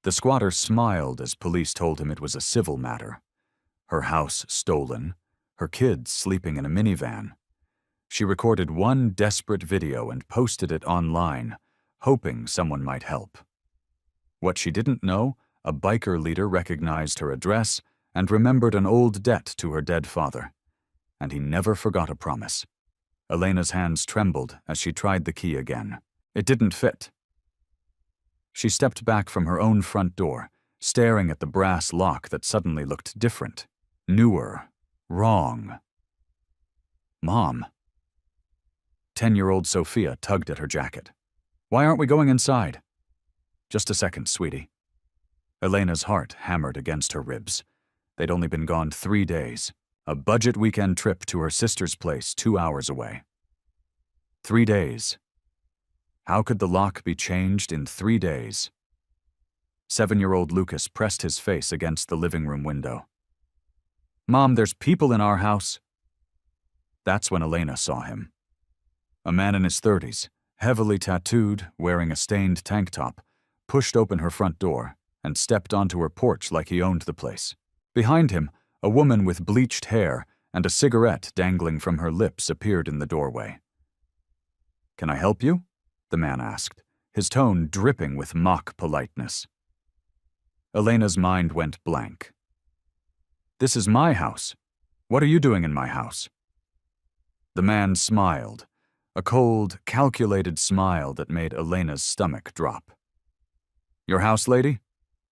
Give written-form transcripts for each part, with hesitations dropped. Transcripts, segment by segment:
The squatter smiled as police told him it was a civil matter. Her house stolen, her kids sleeping in a minivan. She recorded one desperate video and posted it online, hoping someone might help. What she didn't know, a biker leader recognized her address and remembered an old debt to her dead father. And he never forgot a promise. Elena's hands trembled as she tried the key again. It didn't fit. She stepped back from her own front door, staring at the brass lock that suddenly looked different, newer, wrong. Mom. 10-year-old Sophia tugged at her jacket. Why aren't we going inside? Just a second, sweetie. Elena's heart hammered against her ribs. They'd only been gone 3 days, a budget weekend trip to her sister's place 2 hours away. 3 days. How could the lock be changed in 3 days? 7-year-old Lucas pressed his face against the living room window. Mom, there's people in our house. That's when Elena saw him. A man in his 30s, heavily tattooed, wearing a stained tank top, pushed open her front door and stepped onto her porch like he owned the place. Behind him, a woman with bleached hair and a cigarette dangling from her lips appeared in the doorway. Can I help you? The man asked, his tone dripping with mock politeness. Elena's mind went blank. This is my house. What are you doing in my house? The man smiled, a cold, calculated smile that made Elena's stomach drop. Your house, lady?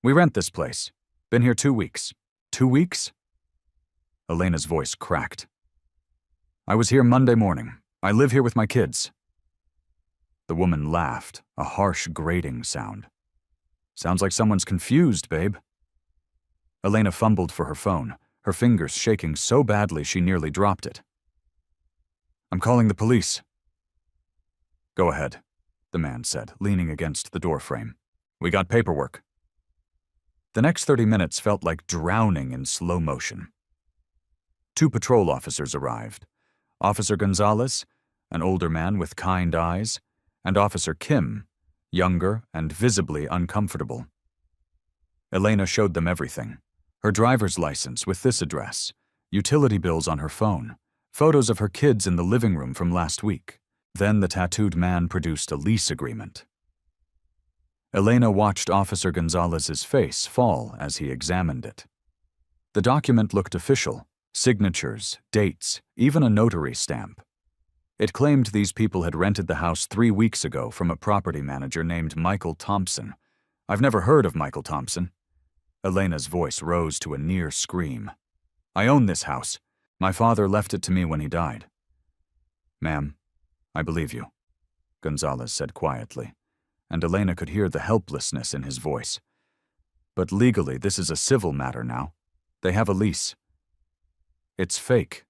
We rent this place. Been here 2 weeks. 2 weeks? Elena's voice cracked. I was here Monday morning. I live here with my kids. The woman laughed, a harsh grating sound. Sounds like someone's confused, babe. Elena fumbled for her phone, her fingers shaking so badly she nearly dropped it. I'm calling the police. Go ahead, the man said, leaning against the doorframe. We got paperwork. The next 30 minutes felt like drowning in slow motion. 2 patrol officers arrived. Officer Gonzalez, an older man with kind eyes, and Officer Kim, younger and visibly uncomfortable. Elena showed them everything. Her driver's license with this address, utility bills on her phone, photos of her kids in the living room from last week. Then the tattooed man produced a lease agreement. Elena watched Officer Gonzalez's face fall as he examined it. The document looked official, signatures, dates, even a notary stamp. It claimed these people had rented the house 3 weeks ago from a property manager named Michael Thompson. I've never heard of Michael Thompson. Elena's voice rose to a near scream. I own this house. My father left it to me when he died. Ma'am, I believe you, Gonzalez said quietly, and Elena could hear the helplessness in his voice. But legally, this is a civil matter now. They have a lease. It's fake.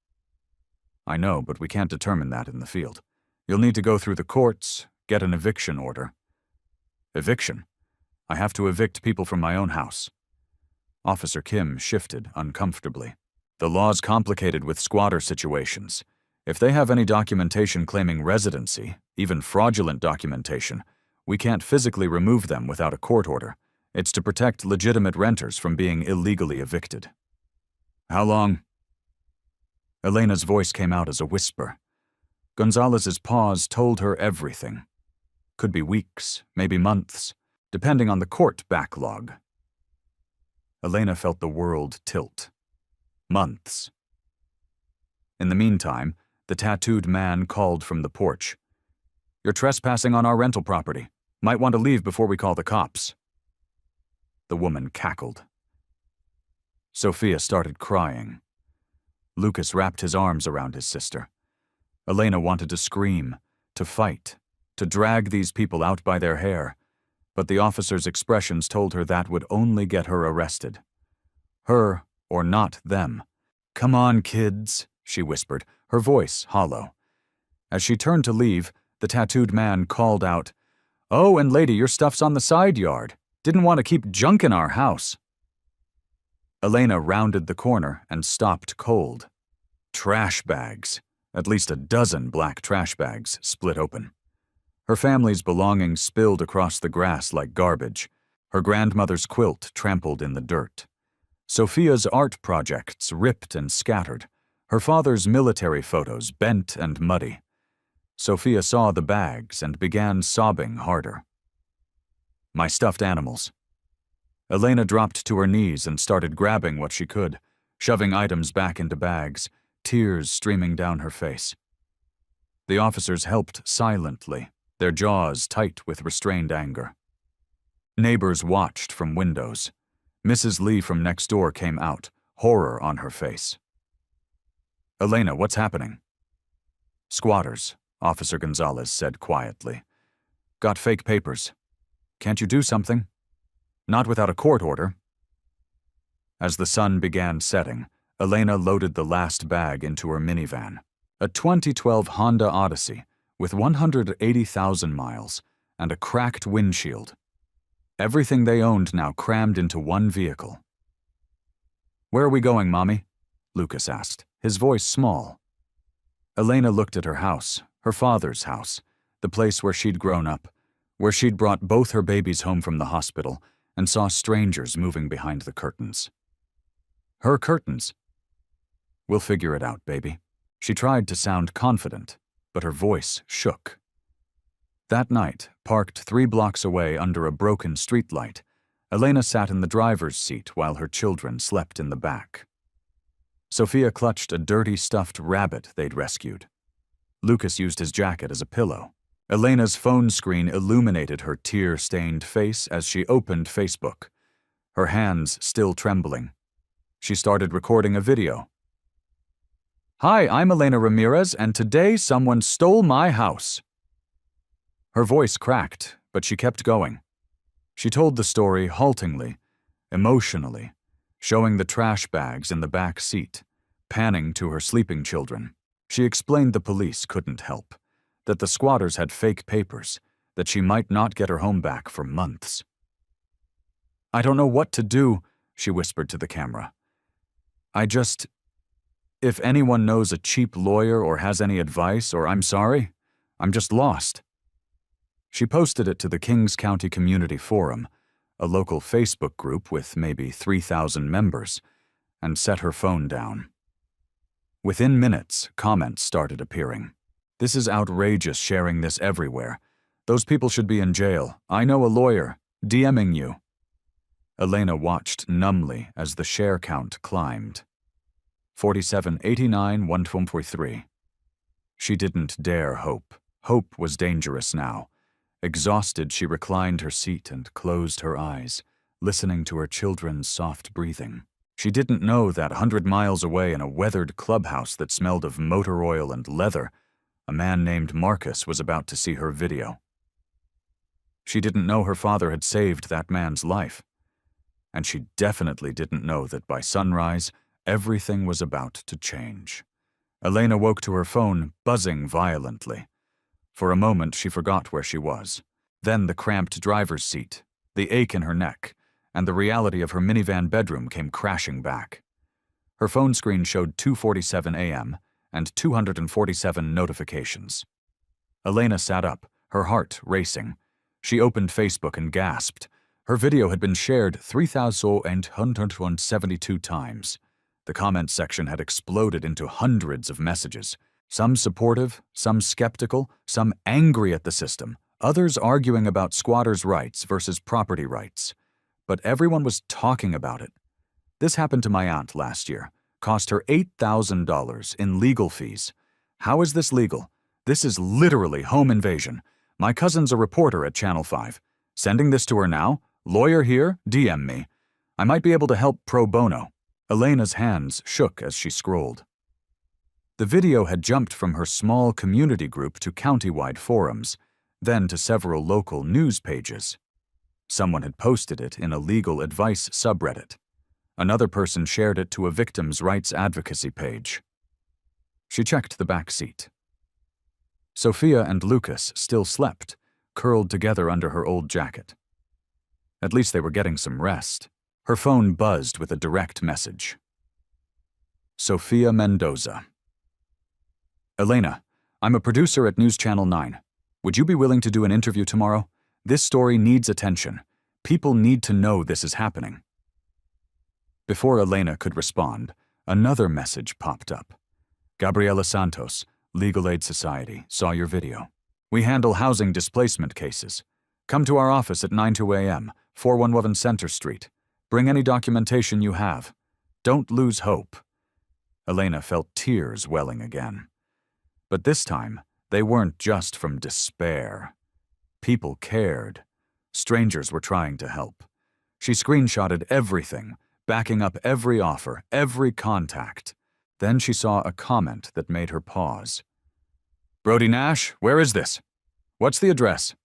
I know, but we can't determine that in the field. You'll need to go through the courts, get an eviction order. Eviction? I have to evict people from my own house. Officer Kim shifted uncomfortably. The law's complicated with squatter situations. If they have any documentation claiming residency, even fraudulent documentation, we can't physically remove them without a court order. It's to protect legitimate renters from being illegally evicted. How long? Elena's voice came out as a whisper. Gonzalez's pause told her everything. Could be weeks, maybe months, depending on the court backlog. Elena felt the world tilt. Months. In the meantime, the tattooed man called from the porch. You're trespassing on our rental property. Might want to leave before we call the cops. The woman cackled. Sophia started crying. Lucas wrapped his arms around his sister. Elena wanted to scream, to fight, to drag these people out by their hair, but the officer's expressions told her that would only get her arrested. Her or not them. Come on, kids, she whispered, her voice hollow. As she turned to leave, the tattooed man called out, Oh, and lady, your stuff's on the side yard. Didn't want to keep junk in our house. Elena rounded the corner and stopped cold. Trash bags. At least a dozen black trash bags split open. Her family's belongings spilled across the grass like garbage. Her grandmother's quilt trampled in the dirt. Sophia's art projects ripped and scattered. Her father's military photos bent and muddy. Sophia saw the bags and began sobbing harder. My stuffed animals. Elena dropped to her knees and started grabbing what she could, shoving items back into bags, tears streaming down her face. The officers helped silently, their jaws tight with restrained anger. Neighbors watched from windows. Mrs. Lee from next door came out, horror on her face. Elena, what's happening? Squatters, Officer Gonzalez said quietly. Got fake papers. Can't you do something? Not without a court order. As the sun began setting, Elena loaded the last bag into her minivan, a 2012 Honda Odyssey with 180,000 miles and a cracked windshield. Everything they owned now crammed into one vehicle. Where are we going, Mommy? Lucas asked, his voice small. Elena looked at her house, her father's house, the place where she'd grown up, where she'd brought both her babies home from the hospital and saw strangers moving behind the curtains. Her curtains. We'll figure it out, baby. She tried to sound confident, but her voice shook. That night, parked 3 blocks away under a broken streetlight, Elena sat in the driver's seat while her children slept in the back. Sophia clutched a dirty stuffed rabbit they'd rescued. Lucas used his jacket as a pillow. Elena's phone screen illuminated her tear-stained face as she opened Facebook, her hands still trembling. She started recording a video. Hi, I'm Elena Ramirez, and today someone stole my house. Her voice cracked, but she kept going. She told the story haltingly, emotionally, showing the trash bags in the back seat, panning to her sleeping children. She explained the police couldn't help, that the squatters had fake papers, that she might not get her home back for months. I don't know what to do, she whispered to the camera. If anyone knows a cheap lawyer or has any advice, or I'm sorry, I'm just lost. She posted it to the Kings County Community Forum, a local Facebook group with maybe 3,000 members, and set her phone down. Within minutes, comments started appearing. This is outrageous, sharing this everywhere. Those people should be in jail. I know a lawyer. DMing you. Elena watched numbly as the share count climbed. 47, 89, 123. She didn't dare hope. Hope was dangerous now. Exhausted, she reclined her seat and closed her eyes, listening to her children's soft breathing. She didn't know that 100 miles away in a weathered clubhouse that smelled of motor oil and leather, a man named Marcus was about to see her video. She didn't know her father had saved that man's life. And she definitely didn't know that by sunrise, everything was about to change. Elena woke to her phone, buzzing violently. For a moment, she forgot where she was. Then the cramped driver's seat, the ache in her neck, and the reality of her minivan bedroom came crashing back. Her phone screen showed 2:47 a.m. and 247 notifications. Elena sat up, her heart racing. She opened Facebook and gasped. Her video had been shared 3,872 times. The comment section had exploded into hundreds of messages, some supportive, some skeptical, some angry at the system, others arguing about squatters' rights versus property rights. But everyone was talking about it. This happened to my aunt last year. Cost her $8,000 in legal fees. How is this legal? This is literally home invasion. My cousin's a reporter at Channel 5. Sending this to her now? Lawyer here? DM me. I might be able to help pro bono. Elena's hands shook as she scrolled. The video had jumped from her small community group to county-wide forums, then to several local news pages. Someone had posted it in a legal advice subreddit. Another person shared it to a victims' rights advocacy page. She checked the back seat. Sophia and Lucas still slept, curled together under her old jacket. At least they were getting some rest. Her phone buzzed with a direct message. Sophia Mendoza. Elena, I'm a producer at News Channel 9. Would you be willing to do an interview tomorrow? This story needs attention. People need to know this is happening. Before Elena could respond, another message popped up. Gabriela Santos, Legal Aid Society, saw your video. We handle housing displacement cases. Come to our office at 9:02 a.m., 411 Center Street. Bring any documentation you have. Don't lose hope. Elena felt tears welling again. But this time, they weren't just from despair. People cared. Strangers were trying to help. She screenshotted everything, backing up every offer, every contact. Then she saw a comment that made her pause. Brody Nash, where is this? What's the address?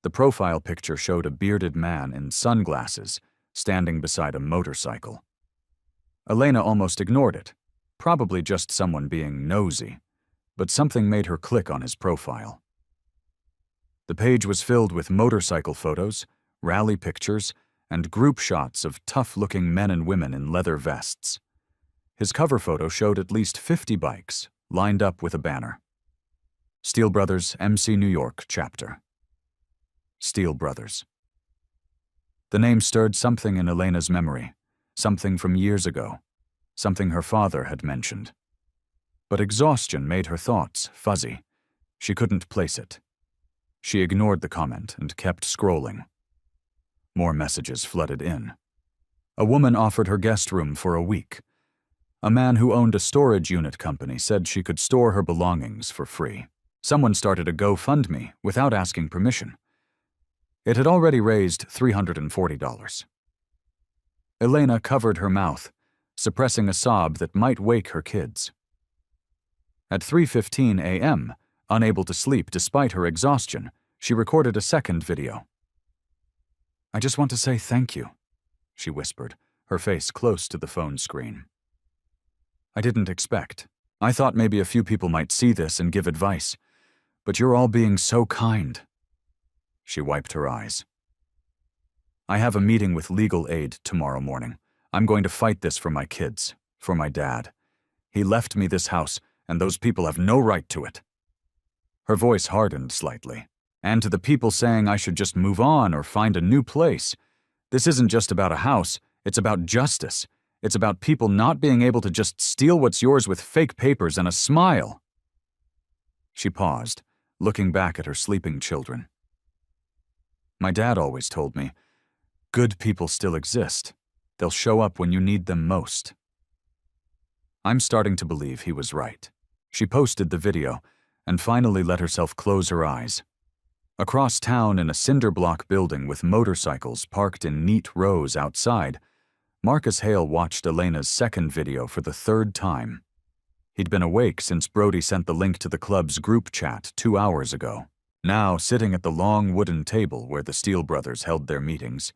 The profile picture showed a bearded man in sunglasses standing beside a motorcycle. Elena almost ignored it, probably just someone being nosy, but something made her click on his profile. The page was filled with motorcycle photos, rally pictures, and group shots of tough-looking men and women in leather vests. His cover photo showed at least 50 bikes, lined up with a banner. Steel Brothers, MC New York, Chapter. Steel Brothers. The name stirred something in Elena's memory, something from years ago, something her father had mentioned. But exhaustion made her thoughts fuzzy. She couldn't place it. She ignored the comment and kept scrolling. More messages flooded in. A woman offered her guest room for a week. A man who owned a storage unit company said she could store her belongings for free. Someone started a GoFundMe without asking permission. It had already raised $340. Elena covered her mouth, suppressing a sob that might wake her kids. At 3:15 a.m., unable to sleep despite her exhaustion, she recorded a second video. I just want to say thank you, she whispered, her face close to the phone screen. I didn't expect. I thought maybe a few people might see this and give advice, but you're all being so kind. She wiped her eyes. I have a meeting with Legal Aid tomorrow morning. I'm going to fight this for my kids, for my dad. He left me this house, and those people have no right to it. Her voice hardened slightly. And to the people saying I should just move on or find a new place, this isn't just about a house, it's about justice. It's about people not being able to just steal what's yours with fake papers and a smile. She paused, looking back at her sleeping children. My dad always told me, good people still exist. They'll show up when you need them most. I'm starting to believe he was right. She posted the video and finally let herself close her eyes. Across town in a cinder block building with motorcycles parked in neat rows outside, Marcus Hale watched Elena's second video for the third time. He'd been awake since Brody sent the link to the club's group chat 2 hours ago. Now, sitting at the long wooden table where the Steel Brothers held their meetings,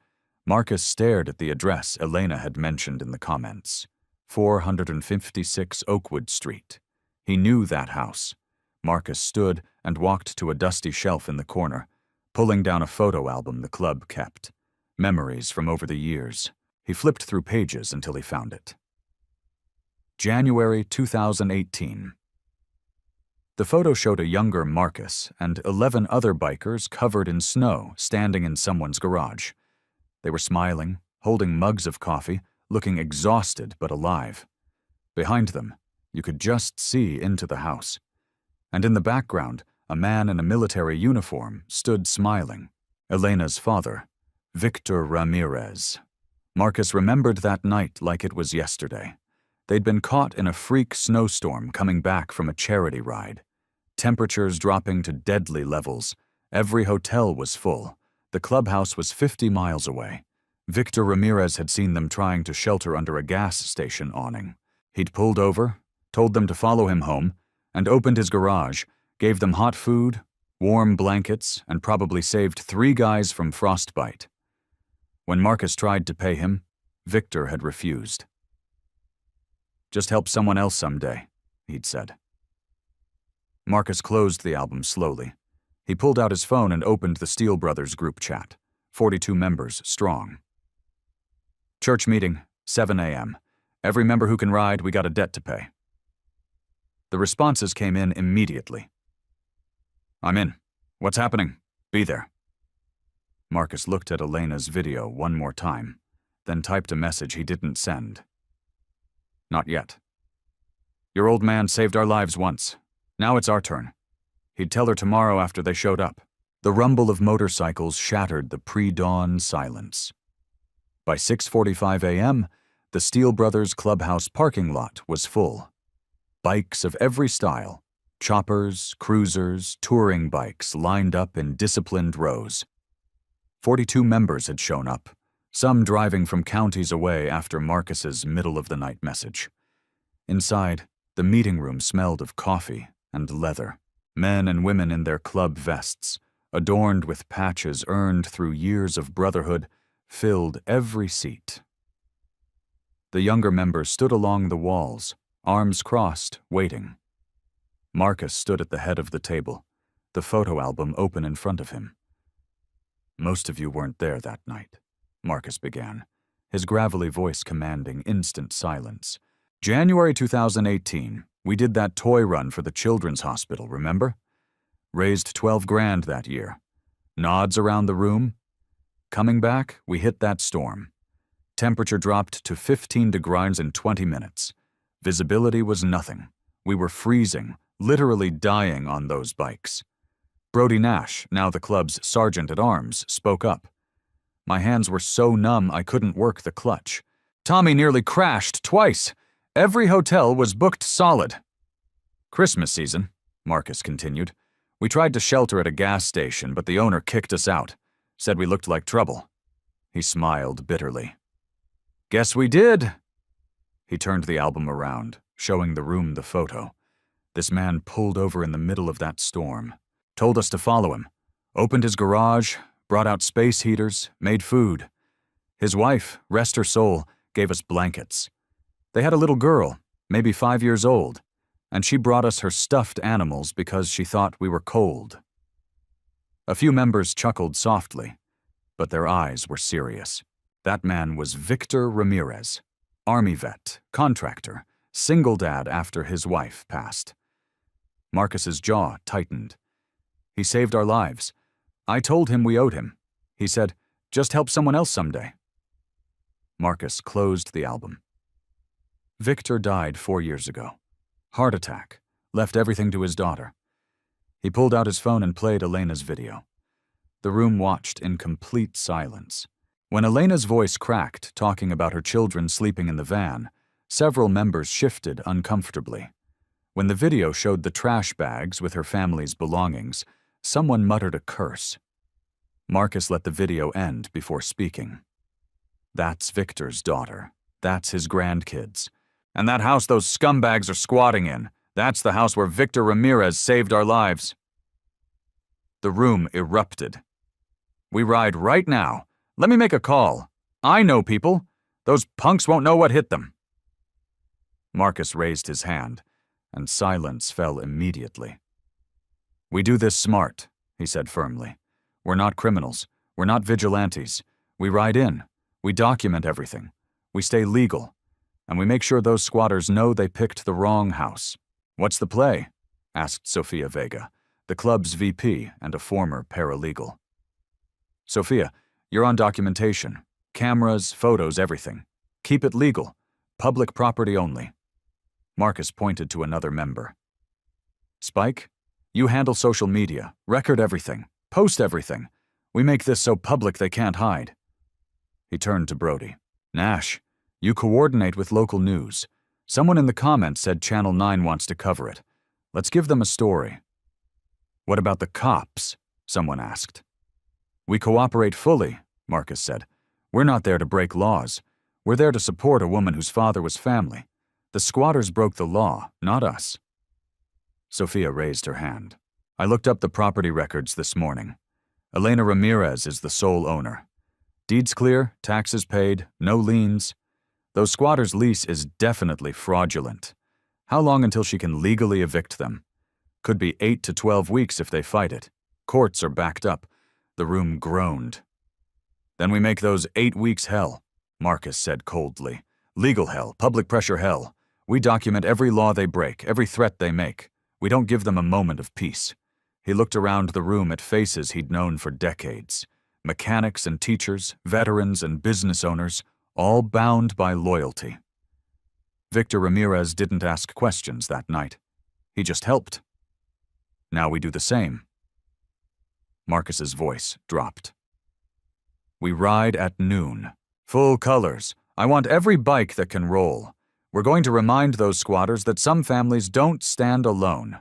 Marcus stared at the address Elena had mentioned in the comments, 456 Oakwood Street. He knew that house. Marcus stood and walked to a dusty shelf in the corner, pulling down a photo album the club kept. Memories from over the years. He flipped through pages until he found it. January 2018. The photo showed a younger Marcus and 11 other bikers covered in snow standing in someone's garage. They were smiling, holding mugs of coffee, looking exhausted but alive. Behind them, you could just see into the house. And in the background, a man in a military uniform stood smiling. Elena's father, Victor Ramirez. Marcus remembered that night like it was yesterday. They'd been caught in a freak snowstorm coming back from a charity ride. Temperatures dropping to deadly levels. Every hotel was full. The clubhouse was 50 miles away. Victor Ramirez had seen them trying to shelter under a gas station awning. He'd pulled over, told them to follow him home, and opened his garage, gave them hot food, warm blankets, and probably saved 3 guys from frostbite. When Marcus tried to pay him, Victor had refused. Just help someone else someday, he'd said. Marcus closed the album slowly. He pulled out his phone and opened the Steel Brothers group chat, 42 members strong. Church meeting, 7 a.m. Every member who can ride, we got a debt to pay. The responses came in immediately. I'm in. What's happening? Be there. Marcus looked at Elena's video one more time, then typed a message he didn't send. Not yet. Your old man saved our lives once. Now it's our turn. He'd tell her tomorrow after they showed up. The rumble of motorcycles shattered the pre-dawn silence. By 6:45 a.m., the Steele Brothers Clubhouse parking lot was full. Bikes of every style, choppers, cruisers, touring bikes lined up in disciplined rows. 42 members had shown up, some driving from counties away after Marcus's middle-of-the-night message. Inside, the meeting room smelled of coffee and leather. Men and women in their club vests, adorned with patches earned through years of brotherhood, filled every seat. The younger members stood along the walls, arms crossed, waiting. Marcus stood at the head of the table, the photo album open in front of him. Most of you weren't there that night, Marcus began, his gravelly voice commanding instant silence. January 2018, we did that toy run for the Children's Hospital, remember? Raised 12 grand that year. Nods around the room. Coming back, we hit that storm. Temperature dropped to 15 degrees in 20 minutes. Visibility was nothing. We were freezing, literally dying on those bikes. Brody Nash, now the club's sergeant-at-arms, spoke up. My hands were so numb I couldn't work the clutch. Tommy nearly crashed twice. Every hotel was booked solid. Christmas season, Marcus continued. We tried to shelter at a gas station, but the owner kicked us out. Said we looked like trouble. He smiled bitterly. Guess we did. He turned the album around, showing the room the photo. This man pulled over in the middle of that storm. Told us to follow him. Opened his garage, brought out space heaters, made food. His wife, rest her soul, gave us blankets. They had a little girl, maybe 5 years old, and she brought us her stuffed animals because she thought we were cold. A few members chuckled softly, but their eyes were serious. That man was Victor Ramirez, Army vet, contractor, single dad after his wife passed. Marcus's jaw tightened. He saved our lives. I told him we owed him. He said, just help someone else someday. Marcus closed the album. Victor died 4 years ago. Heart attack. Left everything to his daughter. He pulled out his phone and played Elena's video. The room watched in complete silence. When Elena's voice cracked, talking about her children sleeping in the van, several members shifted uncomfortably. When the video showed the trash bags with her family's belongings, someone muttered a curse. Marcus let the video end before speaking. That's Victor's daughter. That's his grandkids. And that house those scumbags are squatting in, that's the house where Victor Ramirez saved our lives. The room erupted. We ride right now. Let me make a call. I know people. Those punks won't know what hit them. Marcus raised his hand, and silence fell immediately. We do this smart, he said firmly. We're not criminals. We're not vigilantes. We ride in. We document everything. We stay legal. And we make sure those squatters know they picked the wrong house. What's the play? Asked Sofia Vega, the club's VP and a former paralegal. Sofia, you're on documentation. Cameras, photos, everything. Keep it legal. Public property only. Marcus pointed to another member. Spike, you handle social media. Record everything. Post everything. We make this so public they can't hide. He turned to Brody. Nash, you coordinate with local news. Someone in the comments said Channel 9 wants to cover it. Let's give them a story. What about the cops? Someone asked. We cooperate fully, Marcus said. We're not there to break laws. We're there to support a woman whose father was family. The squatters broke the law, not us. Sofia raised her hand. I looked up the property records this morning. Elena Ramirez is the sole owner. Deeds clear, taxes paid, no liens. Those squatters' lease is definitely fraudulent. How long until she can legally evict them? Could be 8 to 12 weeks if they fight it. Courts are backed up. The room groaned. Then we make those 8 weeks hell, Marcus said coldly. Legal hell, public pressure hell. We document every law they break, every threat they make. We don't give them a moment of peace. He looked around the room at faces he'd known for decades. Mechanics and teachers, veterans and business owners, all bound by loyalty. Victor Ramirez didn't ask questions that night. He just helped. Now we do the same. Marcus's voice dropped. We ride at noon. Full colors. I want every bike that can roll. We're going to remind those squatters that some families don't stand alone.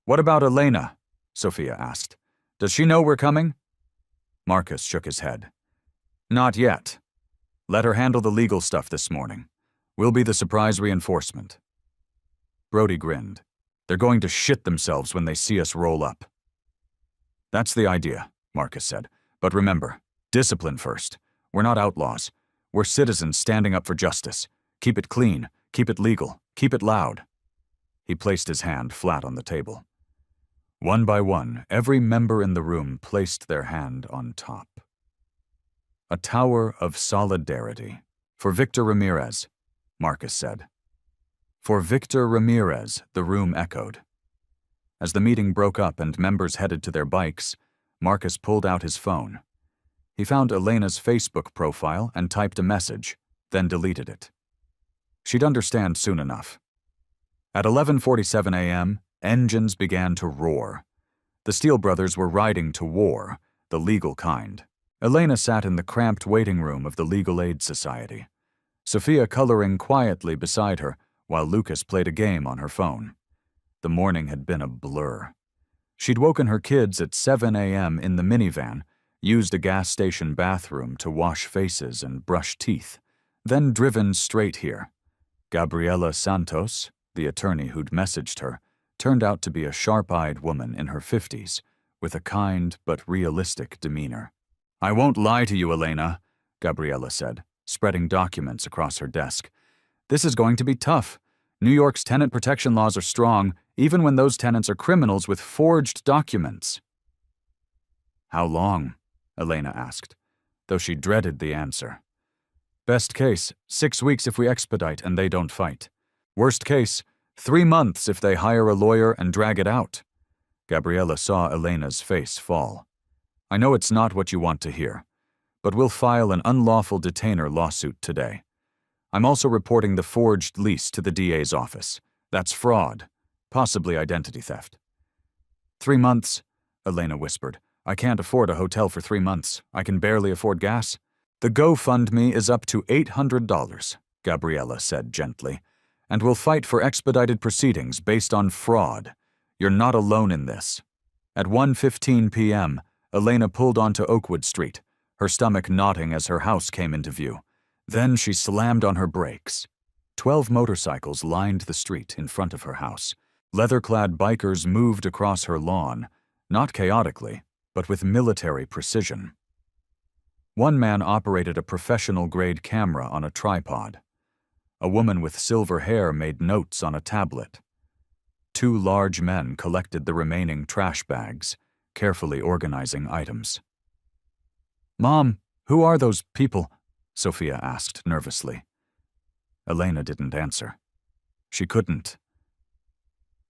What about Elena? Sophia asked. Does she know we're coming? Marcus shook his head. Not yet. Let her handle the legal stuff this morning. We'll be the surprise reinforcement. Brody grinned. They're going to shit themselves when they see us roll up. That's the idea, Marcus said. But remember, discipline first. We're not outlaws. We're citizens standing up for justice. Keep it clean, keep it legal, keep it loud. He placed his hand flat on the table. One by one, every member in the room placed their hand on top. A tower of solidarity. For Victor Ramirez, Marcus said. For Victor Ramirez, the room echoed. As the meeting broke up and members headed to their bikes, Marcus pulled out his phone. He found Elena's Facebook profile and typed a message, then deleted it. She'd understand soon enough. At 11:47 a.m., engines began to roar. The Steele brothers were riding to war, the legal kind. Elena sat in the cramped waiting room of the Legal Aid Society, Sophia coloring quietly beside her while Lucas played a game on her phone. The morning had been a blur. She'd woken her kids at 7 a.m. in the minivan, used a gas station bathroom to wash faces and brush teeth, then driven straight here. Gabriela Santos, the attorney who'd messaged her, turned out to be a sharp-eyed woman in her 50s, with a kind but realistic demeanor. I won't lie to you, Elena, Gabriela said, spreading documents across her desk. This is going to be tough. New York's tenant protection laws are strong, even when those tenants are criminals with forged documents. How long? Elena asked, though she dreaded the answer. Best case, 6 weeks if we expedite and they don't fight. Worst case, 3 months if they hire a lawyer and drag it out. Gabriela saw Elena's face fall. I know it's not what you want to hear, but we'll file an unlawful detainer lawsuit today. I'm also reporting the forged lease to the DA's office. That's fraud, possibly identity theft. 3 months, Elena whispered. I can't afford a hotel for 3 months. I can barely afford gas. The GoFundMe is up to $800, Gabriela said gently, and we'll fight for expedited proceedings based on fraud. You're not alone in this. At 1:15 p.m., Elena pulled onto Oakwood Street, her stomach knotting as her house came into view. Then she slammed on her brakes. 12 motorcycles lined the street in front of her house. Leather-clad bikers moved across her lawn, not chaotically, but with military precision. One man operated a professional-grade camera on a tripod. A woman with silver hair made notes on a tablet. 2 large men collected the remaining trash bags, carefully organizing items. Mom, who are those people? Sophia asked nervously. Elena didn't answer. She couldn't.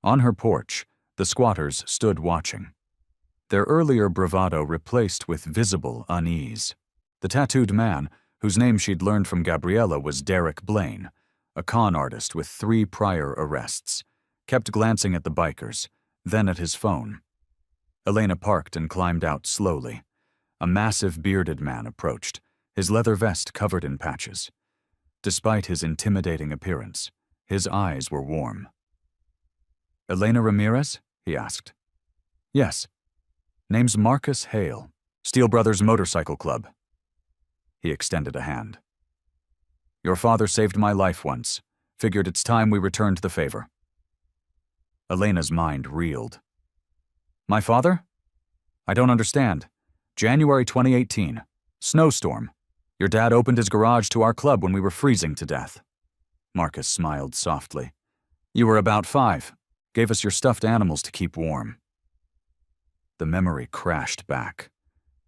On her porch, the squatters stood watching. Their earlier bravado replaced with visible unease. The tattooed man, whose name she'd learned from Gabriela, was Derek Blaine, a con artist with 3 prior arrests, kept glancing at the bikers, then at his phone. Elena parked and climbed out slowly. A massive bearded man approached, his leather vest covered in patches. Despite his intimidating appearance, his eyes were warm. Elena Ramirez? He asked. Yes. Name's Marcus Hale, Steele Brothers Motorcycle Club. He extended a hand. Your father saved my life once. Figured it's time we returned the favor. Elena's mind reeled. My father? I don't understand. January 2018. Snowstorm. Your dad opened his garage to our club when we were freezing to death. Marcus smiled softly. You were about 5. Gave us your stuffed animals to keep warm. The memory crashed back.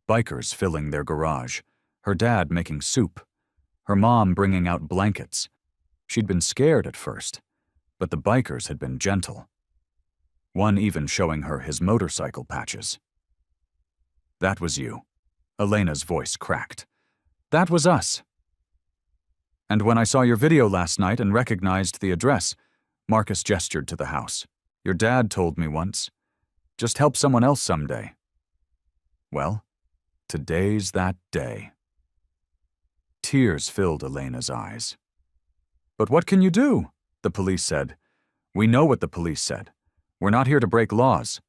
Bikers filling their garage. Her dad making soup. Her mom bringing out blankets. She'd been scared at first, but the bikers had been gentle. One even showing her his motorcycle patches. That was you, Elena's voice cracked. That was us. And when I saw your video last night and recognized the address, Marcus gestured to the house. Your dad told me once. Just help someone else someday. Well, today's that day. Tears filled Elena's eyes. But what can you do? The police said. We know what the police said. We're not here to break laws.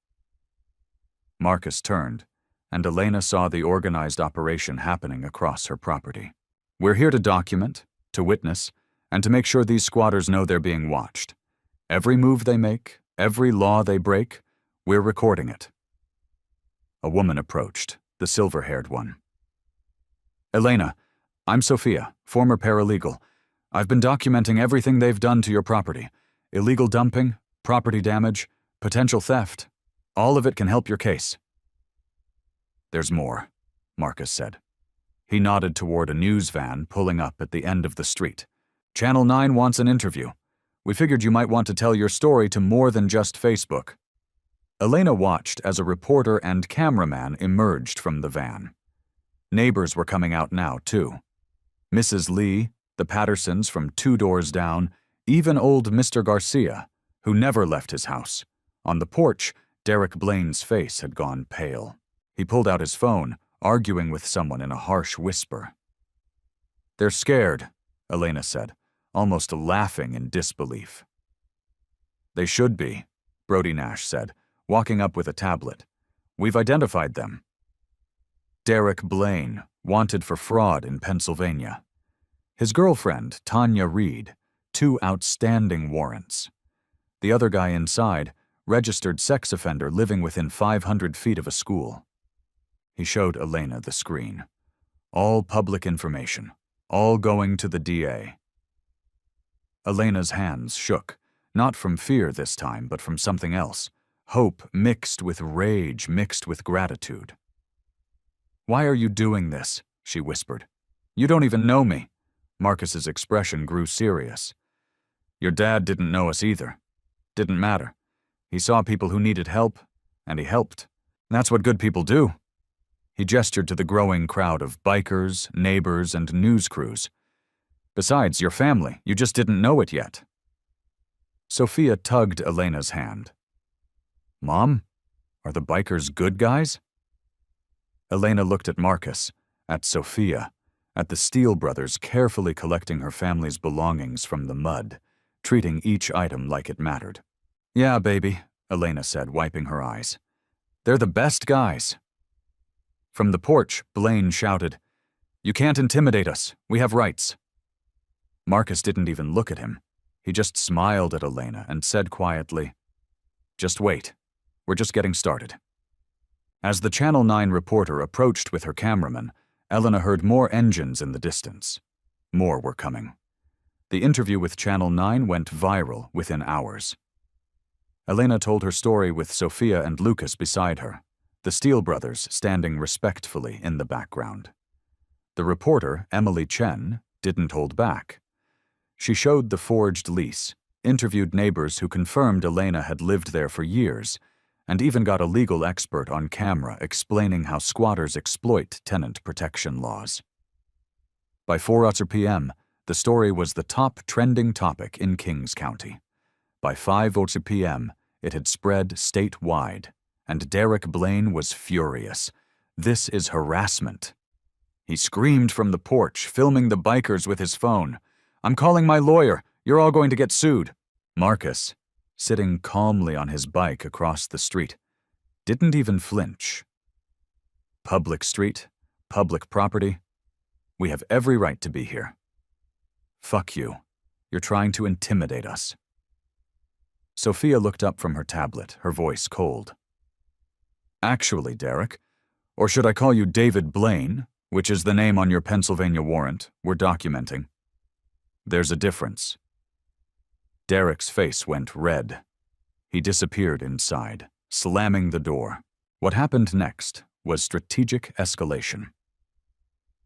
Marcus turned, and Elena saw the organized operation happening across her property. We're here to document, to witness, and to make sure these squatters know they're being watched. Every move they make, every law they break, we're recording it. A woman approached, the silver-haired one. Elena, I'm Sophia, former paralegal. I've been documenting everything they've done to your property. Illegal dumping, property damage, potential theft. All of it can help your case. There's more, Marcus said. He nodded toward a news van pulling up at the end of the street. Channel 9 wants an interview. We figured you might want to tell your story to more than just Facebook. Elena watched as a reporter and cameraman emerged from the van. Neighbors were coming out now, too. Mrs. Lee, the Pattersons from 2 doors down, even old Mr. Garcia, who never left his house. On the porch, Derek Blaine's face had gone pale. He pulled out his phone, arguing with someone in a harsh whisper. They're scared, Elena said, almost laughing in disbelief. They should be, Brody Nash said, walking up with a tablet. We've identified them. Derek Blaine, wanted for fraud in Pennsylvania. His girlfriend, Tanya Reed, 2 outstanding warrants. The other guy inside, registered sex offender living within 500 feet of a school. He showed Elena the screen. All public information, all going to the DA. Elena's hands shook, not from fear this time, but from something else. Hope mixed with rage, mixed with gratitude. Why are you doing this? She whispered. You don't even know me. Marcus's expression grew serious. Your dad didn't know us either. Didn't matter. He saw people who needed help, and he helped. That's what good people do. He gestured to the growing crowd of bikers, neighbors, and news crews. Besides, your family, you just didn't know it yet. Sophia tugged Elena's hand. Mom, are the bikers good guys? Elena looked at Marcus, at Sophia, at the Steele brothers carefully collecting her family's belongings from the mud, treating each item like it mattered. Yeah, baby, Elena said, wiping her eyes. They're the best guys. From the porch, Blaine shouted, You can't intimidate us. We have rights. Marcus didn't even look at him. He just smiled at Elena and said quietly, Just wait. We're just getting started. As the Channel 9 reporter approached with her cameraman, Elena heard more engines in the distance. More were coming. The interview with Channel 9 went viral within hours. Elena told her story with Sophia and Lucas beside her, the Steele brothers standing respectfully in the background. The reporter, Emily Chen, didn't hold back. She showed the forged lease, interviewed neighbors who confirmed Elena had lived there for years, and even got a legal expert on camera explaining how squatters exploit tenant protection laws. By 4 p.m., the story was the top trending topic in Kings County. By 5 p.m., it had spread statewide, and Derek Blaine was furious. This is harassment. He screamed from the porch, filming the bikers with his phone. I'm calling my lawyer. You're all going to get sued. Marcus, sitting calmly on his bike across the street, didn't even flinch. Public street, public property. We have every right to be here. Fuck you. You're trying to intimidate us. Sophia looked up from her tablet, her voice cold. Actually, Derek, or should I call you David Blaine, which is the name on your Pennsylvania warrant we're documenting? There's a difference. Derek's face went red. He disappeared inside, slamming the door. What happened next was strategic escalation.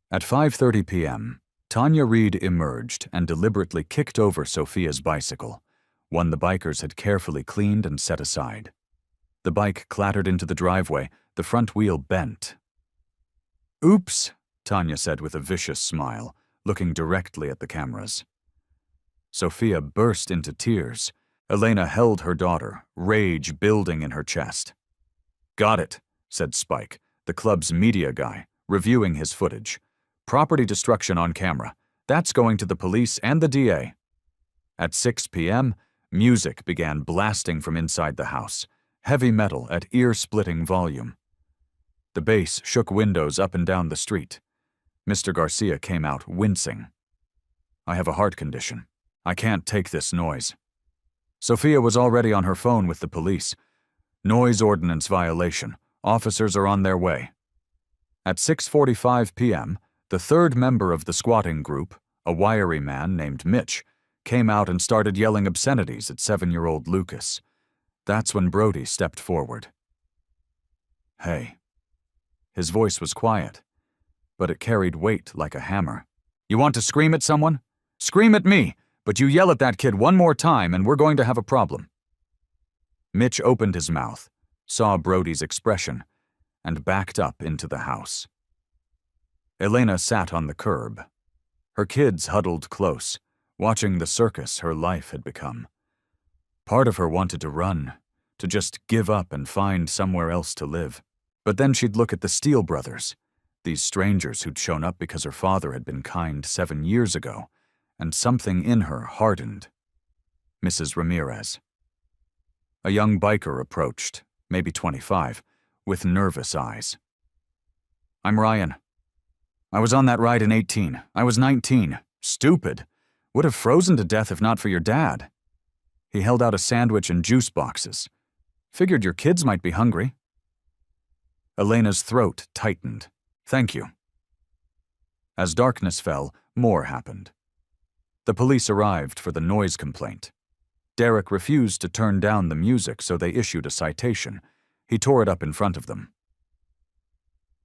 At 5:30 p.m., Tanya Reed emerged and deliberately kicked over Sophia's bicycle, one the bikers had carefully cleaned and set aside. The bike clattered into the driveway, the front wheel bent. Oops, Tanya said with a vicious smile, looking directly at the cameras. Sophia burst into tears. Elena held her daughter, rage building in her chest. Got it, said Spike, the club's media guy, reviewing his footage. Property destruction on camera. That's going to the police and the DA. At 6 p.m., music began blasting from inside the house, heavy metal at ear-splitting volume. The bass shook windows up and down the street. Mr. Garcia came out wincing. I have a heart condition. I can't take this noise. Sophia was already on her phone with the police. Noise ordinance violation. Officers are on their way. At 6:45 p.m., the third member of the squatting group, a wiry man named Mitch, came out and started yelling obscenities at 7-year-old Lucas. That's when Brody stepped forward. Hey. His voice was quiet, but it carried weight like a hammer. You want to scream at someone? Scream at me, but you yell at that kid one more time and we're going to have a problem. Mitch opened his mouth, saw Brody's expression, and backed up into the house. Elena sat on the curb. Her kids huddled close, watching the circus her life had become. Part of her wanted to run, to just give up and find somewhere else to live. But then she'd look at the Steele brothers, these strangers who'd shown up because her father had been kind 7 years ago, and something in her hardened. Mrs. Ramirez. A young biker approached, maybe 25, with nervous eyes. I'm Ryan. I was on that ride in 18. I was 19. Stupid. Would have frozen to death if not for your dad. He held out a sandwich and juice boxes. Figured your kids might be hungry. Elena's throat tightened. Thank you. As darkness fell, more happened. The police arrived for the noise complaint. Derek refused to turn down the music, so they issued a citation. He tore it up in front of them.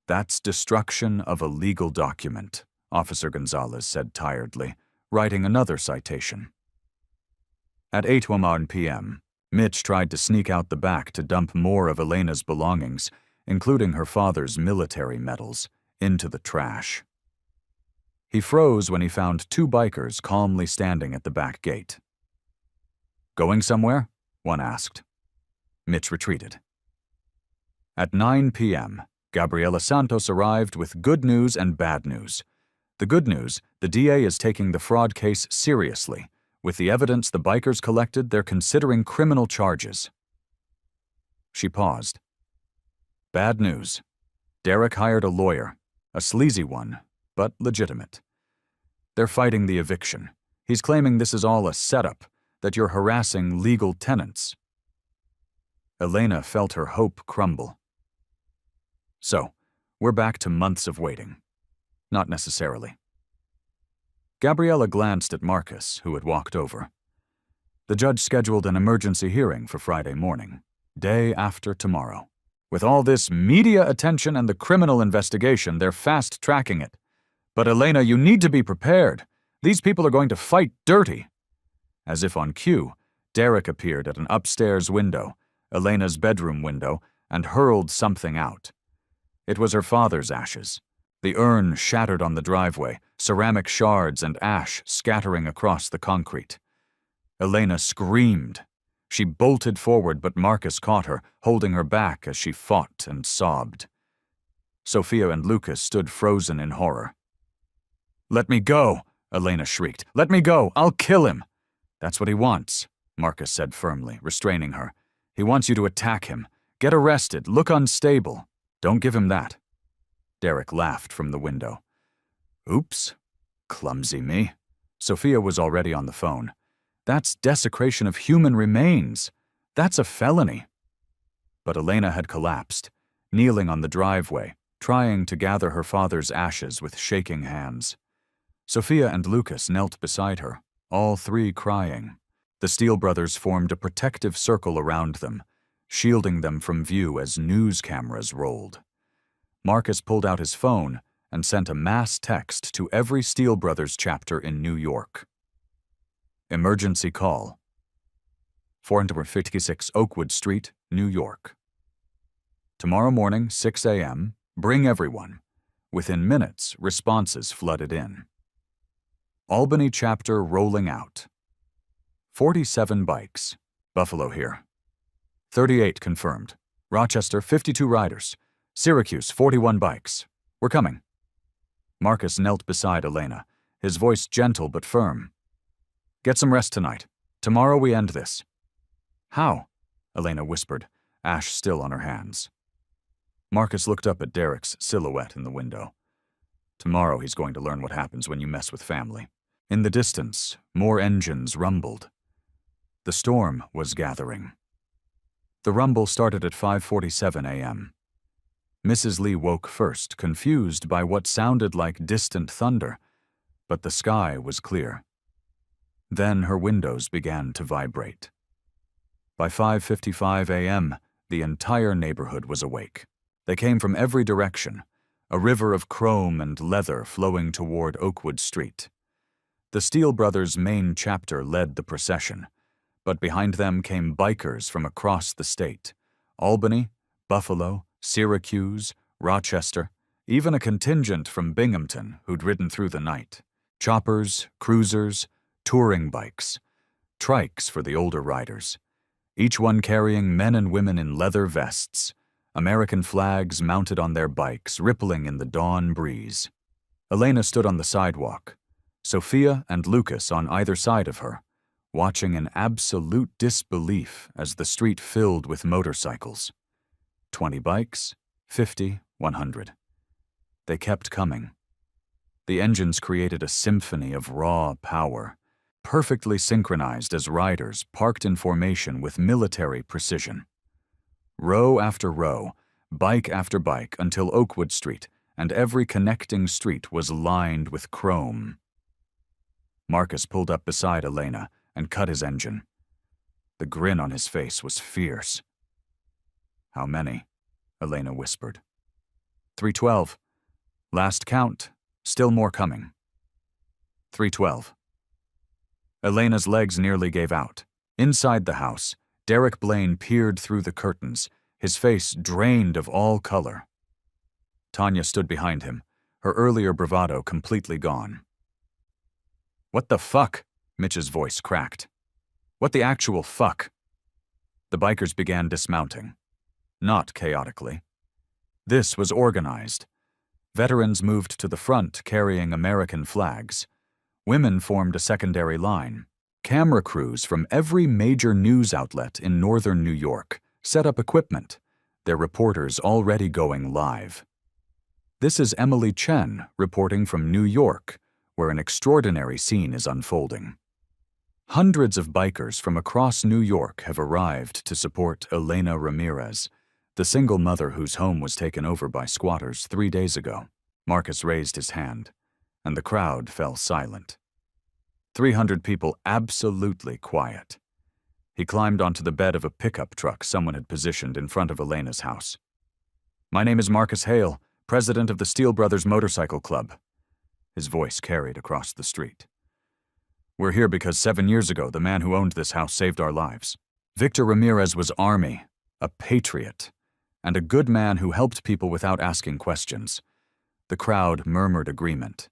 That's destruction of a legal document, Officer Gonzalez said tiredly, writing another citation. At 8:01 p.m., Mitch tried to sneak out the back to dump more of Elena's belongings, including her father's military medals, into the trash. He froze when he found 2 bikers calmly standing at the back gate. Going somewhere? One asked. Mitch retreated. At 9 p.m., Gabriela Santos arrived with good news and bad news. The good news, the DA is taking the fraud case seriously. With the evidence the bikers collected, they're considering criminal charges. She paused. Bad news. Derek hired a lawyer, a sleazy one, but legitimate. They're fighting the eviction. He's claiming this is all a setup, that you're harassing legal tenants. Elena felt her hope crumble. So, we're back to months of waiting. Not necessarily. Gabriela glanced at Marcus, who had walked over. The judge scheduled an emergency hearing for Friday morning, day after tomorrow. With all this media attention and the criminal investigation, they're fast-tracking it. But Elena, you need to be prepared. These people are going to fight dirty. As if on cue, Derek appeared at an upstairs window, Elena's bedroom window, and hurled something out. It was her father's ashes. The urn shattered on the driveway, ceramic shards and ash scattering across the concrete. Elena screamed. She bolted forward, but Marcus caught her, holding her back as she fought and sobbed. Sophia and Lucas stood frozen in horror. Let me go, Elena shrieked. Let me go, I'll kill him. That's what he wants, Marcus said firmly, restraining her. He wants you to attack him. Get arrested, look unstable. Don't give him that. Derek laughed from the window. Oops, clumsy me. Sophia was already on the phone. That's desecration of human remains. That's a felony. But Elena had collapsed, kneeling on the driveway, trying to gather her father's ashes with shaking hands. Sophia and Lucas knelt beside her, all 3 crying. The Steele brothers formed a protective circle around them, shielding them from view as news cameras rolled. Marcus pulled out his phone and sent a mass text to every Steele brothers chapter in New York. Emergency call. 456 Oakwood Street, New York. Tomorrow morning, 6 a.m., bring everyone. Within minutes, responses flooded in. Albany chapter rolling out. 47 bikes. Buffalo here. 38 confirmed. Rochester, 52 riders. Syracuse, 41 bikes. We're coming. Marcus knelt beside Elena, his voice gentle but firm. Get some rest tonight. Tomorrow we end this. How? Elena whispered, ash still on her hands. Marcus looked up at Derek's silhouette in the window. Tomorrow he's going to learn what happens when you mess with family. In the distance, more engines rumbled. The storm was gathering. The rumble started at 5:47 a.m. Mrs. Lee woke first, confused by what sounded like distant thunder, but the sky was clear. Then her windows began to vibrate. By 5:55 a.m., the entire neighborhood was awake. They came from every direction, a river of chrome and leather flowing toward Oakwood Street. The Steele brothers' main chapter led the procession, but behind them came bikers from across the state: Albany, Buffalo, Syracuse, Rochester, even a contingent from Binghamton who'd ridden through the night. Choppers, cruisers, touring bikes, trikes for the older riders, each one carrying men and women in leather vests, American flags mounted on their bikes, rippling in the dawn breeze. Elena stood on the sidewalk, Sophia and Lucas on either side of her, watching in absolute disbelief as the street filled with motorcycles. 20 bikes, 50, 100. They kept coming. The engines created a symphony of raw power, perfectly synchronized as riders parked in formation with military precision. Row after row, bike after bike, until Oakwood Street and every connecting street was lined with chrome. Marcus pulled up beside Elena and cut his engine. The grin on his face was fierce. How many? Elena whispered. 312. Last count, still more coming. 312. Elena's legs nearly gave out. Inside the house, Derek Blaine peered through the curtains, his face drained of all color. Tanya stood behind him, her earlier bravado completely gone. What the fuck? Mitch's voice cracked. What the actual fuck? The bikers began dismounting. Not chaotically. This was organized. Veterans moved to the front carrying American flags. Women formed a secondary line. Camera crews from every major news outlet in northern New York set up equipment, their reporters already going live. This is Emily Chen reporting from New York, where an extraordinary scene is unfolding. Hundreds of bikers from across New York have arrived to support Elena Ramirez, the single mother whose home was taken over by squatters 3 days ago. Marcus raised his hand, and the crowd fell silent. 300 people absolutely quiet. He climbed onto the bed of a pickup truck someone had positioned in front of Elena's house. My name is Marcus Hale, president of the Steele Brothers Motorcycle Club. His voice carried across the street. We're here because 7 years ago, the man who owned this house saved our lives. Victor Ramirez was Army, a patriot, and a good man who helped people without asking questions. The crowd murmured agreement.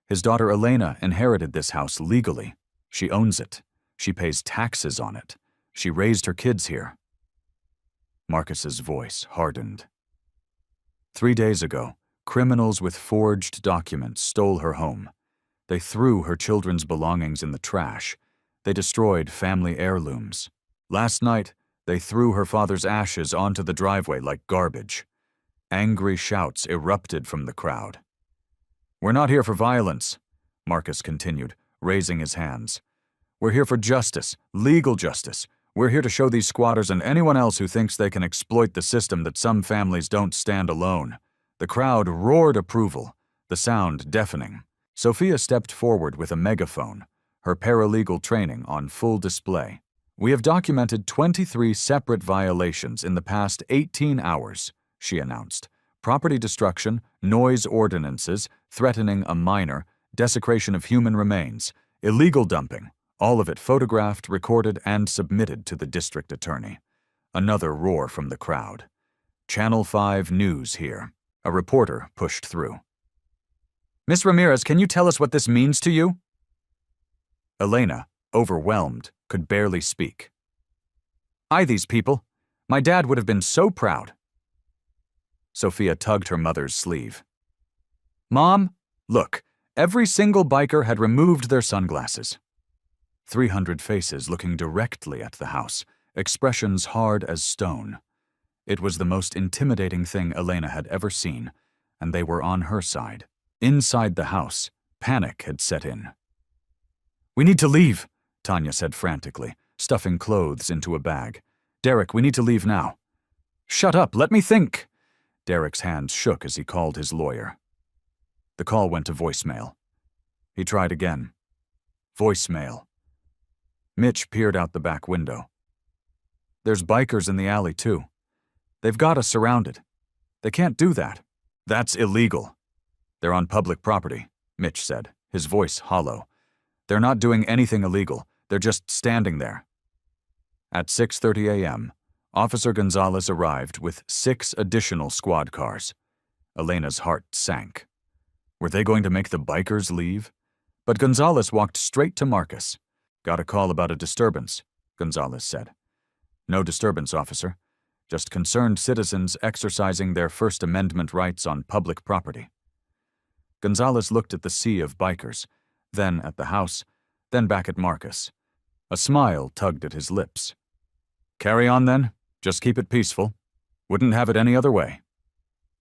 His daughter Elena inherited this house legally. She owns it. She pays taxes on it. She raised her kids here. Marcus's voice hardened. 3 days ago, criminals with forged documents stole her home. They threw her children's belongings in the trash. They destroyed family heirlooms. Last night, they threw her father's ashes onto the driveway like garbage. Angry shouts erupted from the crowd. We're not here for violence, Marcus continued, raising his hands. We're here for justice, legal justice. We're here to show these squatters and anyone else who thinks they can exploit the system that some families don't stand alone. The crowd roared approval, the sound deafening. Sophia stepped forward with a megaphone, her paralegal training on full display. We have documented 23 separate violations in the past 18 hours, she announced. Property destruction, noise ordinances, threatening a minor, desecration of human remains, illegal dumping, all of it photographed, recorded, and submitted to the district attorney. Another roar from the crowd. Channel 5 News here. A reporter pushed through. Miss Ramirez, can you tell us what this means to you? Elena, overwhelmed, could barely speak. These people. My dad would have been so proud. Sophia tugged her mother's sleeve. Mom, look, every single biker had removed their sunglasses. 300 faces looking directly at the house, expressions hard as stone. It was the most intimidating thing Elena had ever seen, and they were on her side. Inside the house, panic had set in. We need to leave, Tanya said frantically, stuffing clothes into a bag. Derek, we need to leave now. Shut up, let me think. Derek's hands shook as he called his lawyer. The call went to voicemail. He tried again. Voicemail. Mitch peered out the back window. There's bikers in the alley, too. They've got us surrounded. They can't do that. That's illegal. They're on public property, Mitch said, his voice hollow. They're not doing anything illegal. They're just standing there. At 6:30 a.m., Officer Gonzalez arrived with 6 additional squad cars. Elena's heart sank. Were they going to make the bikers leave? But Gonzalez walked straight to Marcus. Got a call about a disturbance, Gonzalez said. No disturbance, officer. Just concerned citizens exercising their First Amendment rights on public property. Gonzalez looked at the sea of bikers, then at the house, then back at Marcus. A smile tugged at his lips. Carry on, then. Just keep it peaceful. Wouldn't have it any other way.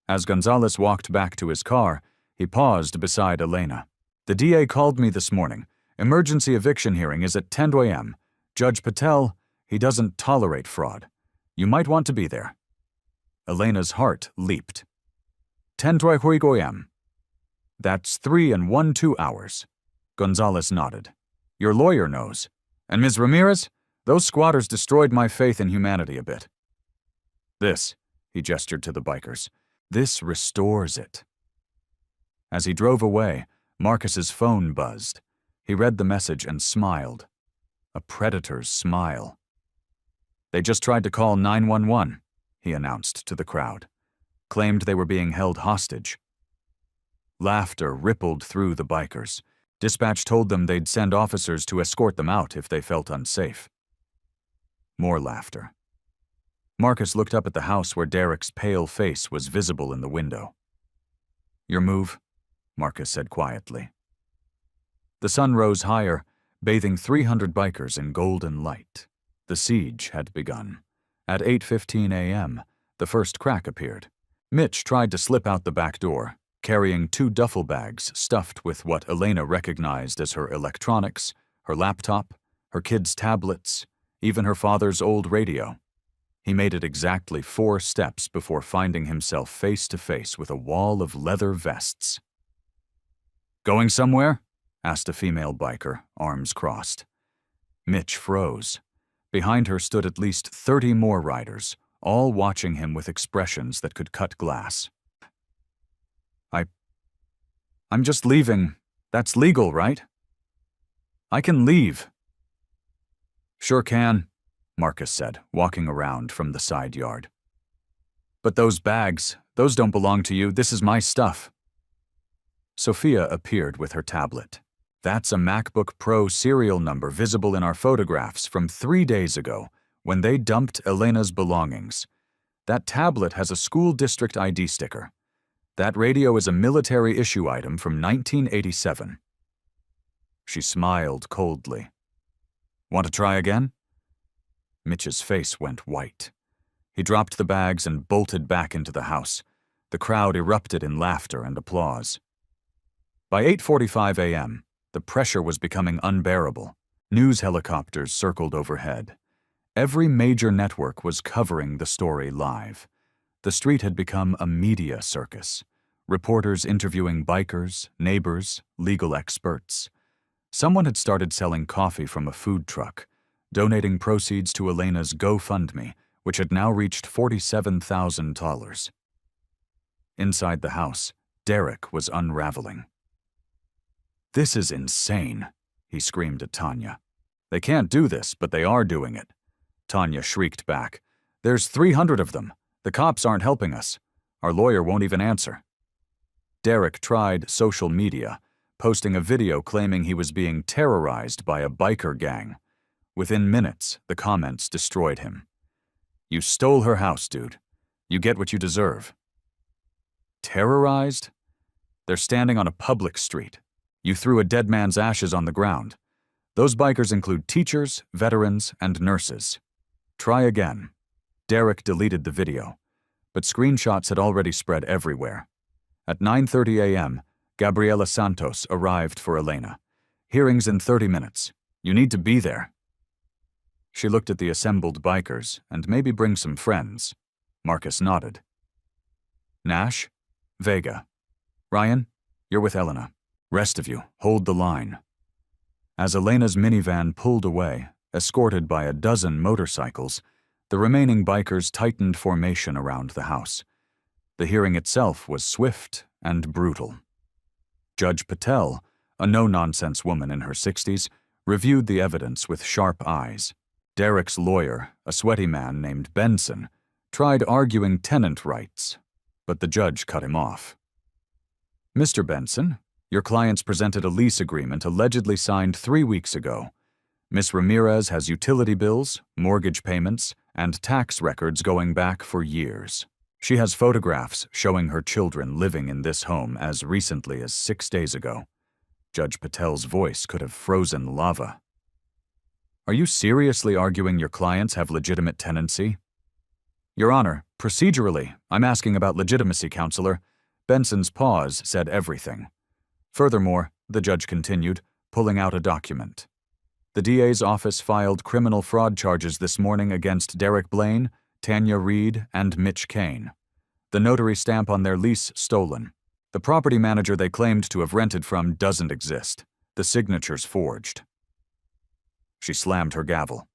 As Gonzalez walked back to his car, he paused beside Elena. The DA called me this morning. Emergency eviction hearing is at 10 a.m. Judge Patel, he doesn't tolerate fraud. You might want to be there. Elena's heart leaped. 10 a.m. That's 3 and 1/2 hours. Gonzalez nodded. Your lawyer knows. And Ms. Ramirez, those squatters destroyed my faith in humanity a bit. This, he gestured to the bikers, this restores it. As he drove away, Marcus's phone buzzed. He read the message and smiled. A predator's smile. They just tried to call 911, he announced to the crowd. Claimed they were being held hostage. Laughter rippled through the bikers. Dispatch told them they'd send officers to escort them out if they felt unsafe. More laughter. Marcus looked up at the house where Derek's pale face was visible in the window. Your move, Marcus said quietly. The sun rose higher, bathing 300 bikers in golden light. The siege had begun. At 8:15 a.m., the first crack appeared. Mitch tried to slip out the back door, carrying 2 duffel bags stuffed with what Elena recognized as her electronics, her laptop, her kids' tablets, even her father's old radio. He made it exactly 4 steps before finding himself face to face with a wall of leather vests. Going somewhere? Asked a female biker, arms crossed. Mitch froze. Behind her stood at least 30 more riders, all watching him with expressions that could cut glass. I'm just leaving. That's legal, right? I can leave. Sure can, Marcus said, walking around from the side yard. But those bags, those don't belong to you. This is my stuff. Sophia appeared with her tablet. That's a MacBook Pro serial number visible in our photographs from 3 days ago, when they dumped Elena's belongings. That tablet has a school district ID sticker. That radio is a military issue item from 1987. She smiled coldly. Want to try again? Mitch's face went white. He dropped the bags and bolted back into the house. The crowd erupted in laughter and applause. By 8:45 a.m., the pressure was becoming unbearable. News helicopters circled overhead. Every major network was covering the story live. The street had become a media circus. Reporters interviewing bikers, neighbors, legal experts. Someone had started selling coffee from a food truck, donating proceeds to Elena's GoFundMe, which had now reached $47,000. Inside the house, Derek was unraveling. This is insane, he screamed at Tanya. They can't do this, but they are doing it. Tanya shrieked back. There's 300 of them. The cops aren't helping us. Our lawyer won't even answer. Derek tried social media, posting a video claiming he was being terrorized by a biker gang. Within minutes, the comments destroyed him. "You stole her house, dude. You get what you deserve." Terrorized? They're standing on a public street. You threw a dead man's ashes on the ground. Those bikers include teachers, veterans, and nurses. Try again. Derek deleted the video, but screenshots had already spread everywhere. At 9:30 a.m., Gabriela Santos arrived for Elena. "Hearings in 30 minutes. You need to be there." She looked at the assembled bikers and maybe bring some friends. Marcus nodded. "Nash? Vega. Ryan, you're with Elena. Rest of you, hold the line." As Elena's minivan pulled away, escorted by a dozen motorcycles, the remaining bikers tightened formation around the house. The hearing itself was swift and brutal. Judge Patel, a no-nonsense woman in her 60s, reviewed the evidence with sharp eyes. Derek's lawyer, a sweaty man named Benson, tried arguing tenant rights, but the judge cut him off. "Mr. Benson, your clients presented a lease agreement allegedly signed 3 weeks ago. Miss Ramirez has utility bills, mortgage payments, and tax records going back for years. She has photographs showing her children living in this home as recently as 6 days ago." Judge Patel's voice could have frozen lava. "Are you seriously arguing your clients have legitimate tenancy?" "Your Honor, procedurally, I'm asking about legitimacy, Counselor." Benson's pause said everything. "Furthermore," the judge continued, pulling out a document. "The DA's office filed criminal fraud charges this morning against Derek Blaine, Tanya Reed, and Mitch Kane. The notary stamp on their lease stolen. The property manager they claimed to have rented from doesn't exist. The signature's forged." She slammed her gavel.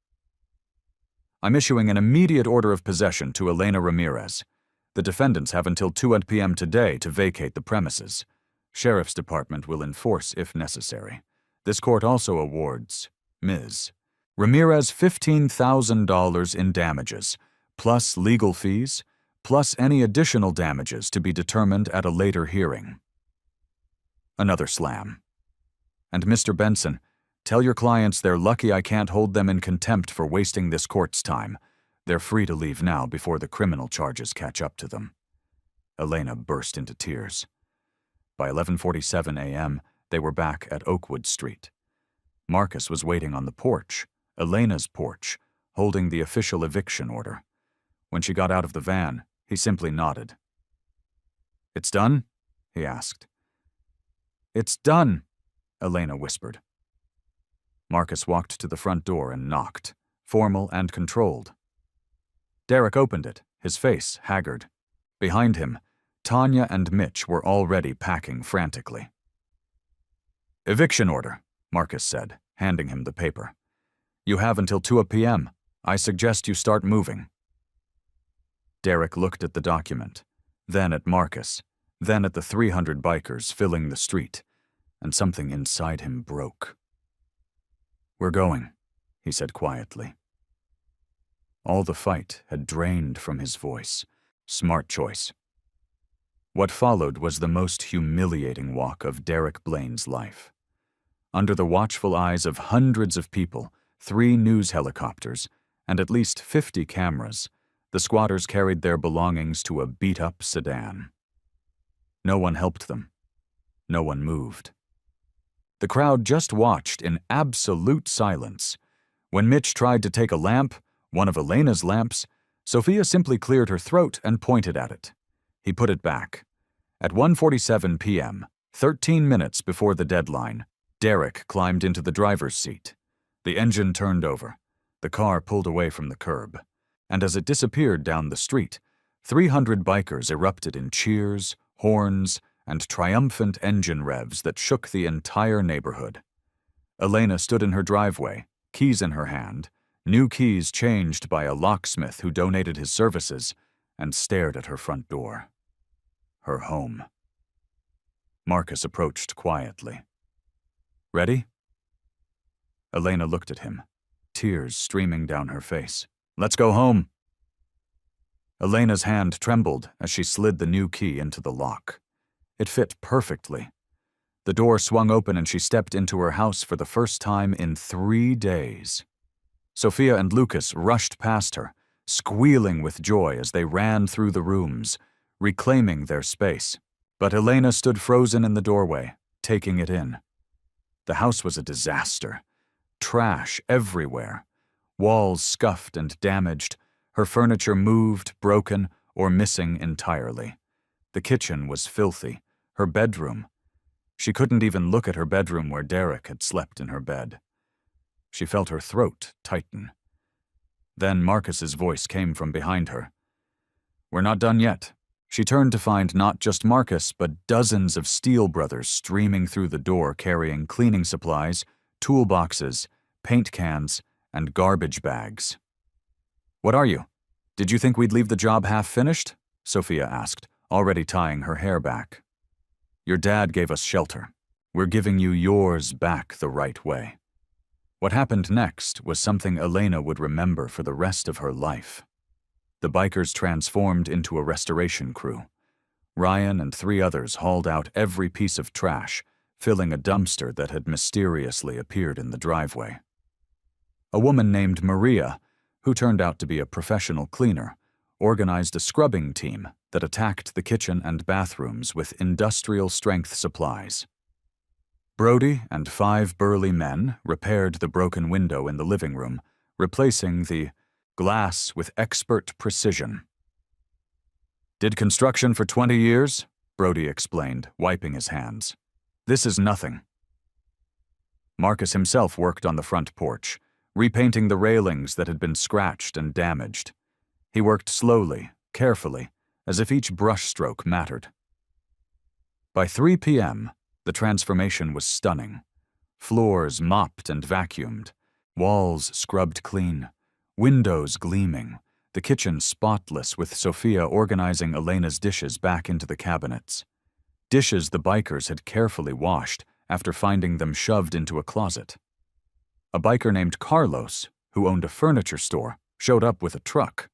"I'm issuing an immediate order of possession to Elena Ramirez. The defendants have until 2 p.m. today to vacate the premises. Sheriff's Department will enforce if necessary. This court also awards Ms. Ramirez $15,000 in damages, plus legal fees, plus any additional damages to be determined at a later hearing." Another slam. "And Mr. Benson, tell your clients they're lucky I can't hold them in contempt for wasting this court's time. They're free to leave now before the criminal charges catch up to them." Elena burst into tears. By 11:47 a.m., they were back at Oakwood Street. Marcus was waiting on the porch, Elena's porch, holding the official eviction order. When she got out of the van, he simply nodded. "It's done?" he asked. "It's done," Elena whispered. Marcus walked to the front door and knocked, formal and controlled. Derek opened it, his face haggard. Behind him, Tanya and Mitch were already packing frantically. "Eviction order," Marcus said, handing him the paper. "You have until 2 p.m. I suggest you start moving." Derek looked at the document, then at Marcus, then at the 300 bikers filling the street, and something inside him broke. "We're going," he said quietly. All the fight had drained from his voice. Smart choice. What followed was the most humiliating walk of Derek Blaine's life. Under the watchful eyes of hundreds of people, 3 news helicopters, and at least 50 cameras, the squatters carried their belongings to a beat-up sedan. No one helped them. No one moved. The crowd just watched in absolute silence. When Mitch tried to take a lamp, one of Elena's lamps, Sophia simply cleared her throat and pointed at it. He put it back. At 1:47 p.m., 13 minutes before the deadline, Derek climbed into the driver's seat. The engine turned over. The car pulled away from the curb. And as it disappeared down the street, 300 bikers erupted in cheers, horns, and triumphant engine revs that shook the entire neighborhood. Elena stood in her driveway, keys in her hand, new keys changed by a locksmith who donated his services, and stared at her front door. Her home. Marcus approached quietly. "Ready?" Elena looked at him, tears streaming down her face. "Let's go home." Elena's hand trembled as she slid the new key into the lock. It fit perfectly. The door swung open and she stepped into her house for the first time in 3 days. Sophia and Lucas rushed past her, squealing with joy as they ran through the rooms, reclaiming their space. But Elena stood frozen in the doorway, taking it in. The house was a disaster. Trash everywhere. Walls scuffed and damaged, her furniture moved, broken, or missing entirely. The kitchen was filthy. Her bedroom. She couldn't even look at her bedroom where Derek had slept in her bed. She felt her throat tighten. Then Marcus's voice came from behind her. "We're not done yet." She turned to find not just Marcus, but dozens of Steele brothers streaming through the door carrying cleaning supplies, toolboxes, paint cans, and garbage bags. "What are you? Did you think we'd leave the job half-finished?" Sophia asked, already tying her hair back. "Your dad gave us shelter. We're giving you yours back the right way." What happened next was something Elena would remember for the rest of her life. The bikers transformed into a restoration crew. Ryan and 3 others hauled out every piece of trash, filling a dumpster that had mysteriously appeared in the driveway. A woman named Maria, who turned out to be a professional cleaner, organized a scrubbing team that attacked the kitchen and bathrooms with industrial-strength supplies. Brody and 5 burly men repaired the broken window in the living room, replacing the glass with expert precision. "Did construction for 20 years, Brody explained, wiping his hands. "This is nothing." Marcus himself worked on the front porch, repainting the railings that had been scratched and damaged. He worked slowly, carefully, as if each brushstroke mattered. By 3 p.m., the transformation was stunning. Floors mopped and vacuumed, walls scrubbed clean, windows gleaming, the kitchen spotless with Sophia organizing Elena's dishes back into the cabinets. Dishes the bikers had carefully washed after finding them shoved into a closet. A biker named Carlos, who owned a furniture store, showed up with a truck.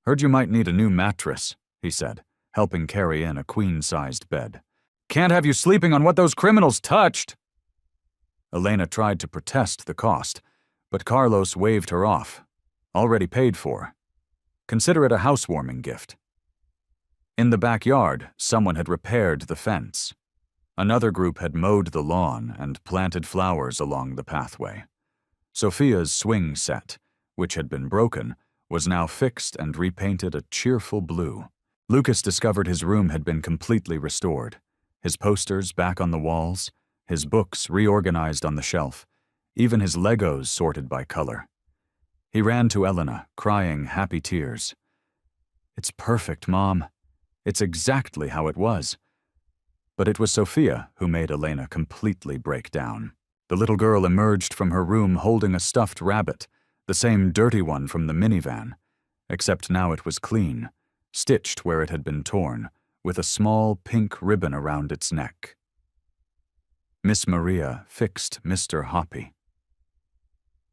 "Heard you might need a new mattress," he said, helping carry in a queen-sized bed. "Can't have you sleeping on what those criminals touched!" Elena tried to protest the cost, but Carlos waved her off. "Already paid for. Consider it a housewarming gift." In the backyard, someone had repaired the fence. Another group had mowed the lawn and planted flowers along the pathway. Sophia's swing set, which had been broken, was now fixed and repainted a cheerful blue. Lucas discovered his room had been completely restored. His posters back on the walls, his books reorganized on the shelf, even his Legos sorted by color. He ran to Elena, crying happy tears. "It's perfect, Mom. It's exactly how it was." But it was Sophia who made Elena completely break down. The little girl emerged from her room holding a stuffed rabbit, the same dirty one from the minivan, except now it was clean, stitched where it had been torn, with a small pink ribbon around its neck. Miss Maria fixed Mr. Hoppy.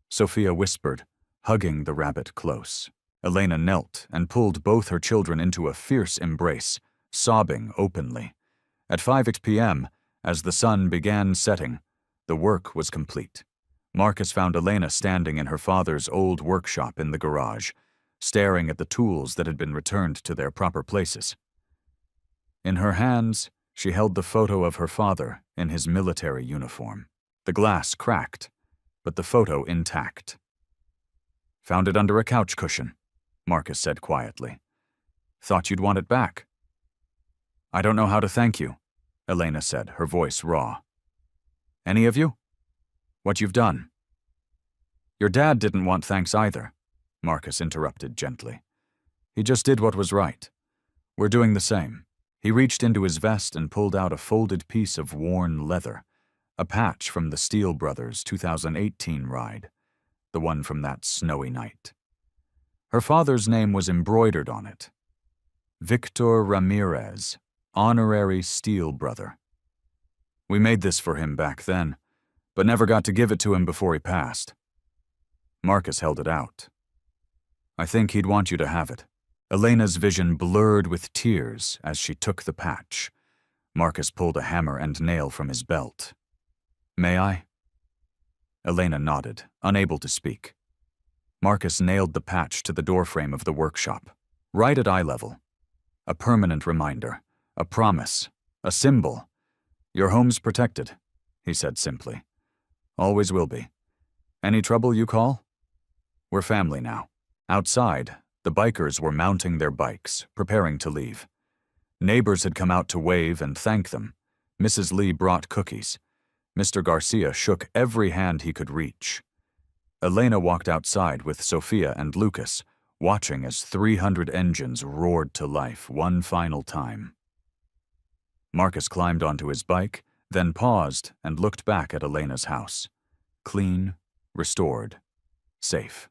Sophia whispered, hugging the rabbit close. Elena knelt and pulled both her children into a fierce embrace, sobbing openly. At 5 p.m., as the sun began setting, the work was complete. Marcus found Elena standing in her father's old workshop in the garage, staring at the tools that had been returned to their proper places. In her hands, she held the photo of her father in his military uniform. The glass cracked, but the photo intact. "Found it under a couch cushion," Marcus said quietly. "Thought you'd want it back." "I don't know how to thank you," Elena said, her voice raw. "Any of you? What you've done." "Your dad didn't want thanks either," Marcus interrupted gently. "He just did what was right. We're doing the same." He reached into his vest and pulled out a folded piece of worn leather, a patch from the Steele brothers' 2018 ride, the one from that snowy night. Her father's name was embroidered on it. Victor Ramirez, honorary Steele brother. "We made this for him back then, but never got to give it to him before he passed." Marcus held it out. "I think he'd want you to have it." Elena's vision blurred with tears as she took the patch. Marcus pulled a hammer and nail from his belt. "May I?" Elena nodded, unable to speak. Marcus nailed the patch to the doorframe of the workshop, right at eye level. A permanent reminder, a promise, a symbol. "Your home's protected," he said simply. "Always will be. Any trouble, you call?" "We're family now." Outside, the bikers were mounting their bikes, preparing to leave. Neighbors had come out to wave and thank them. Mrs. Lee brought cookies. Mr. Garcia shook every hand he could reach. Elena walked outside with Sophia and Lucas, watching as 300 engines roared to life one final time. Marcus climbed onto his bike, then paused and looked back at Elena's house. Clean, restored, safe.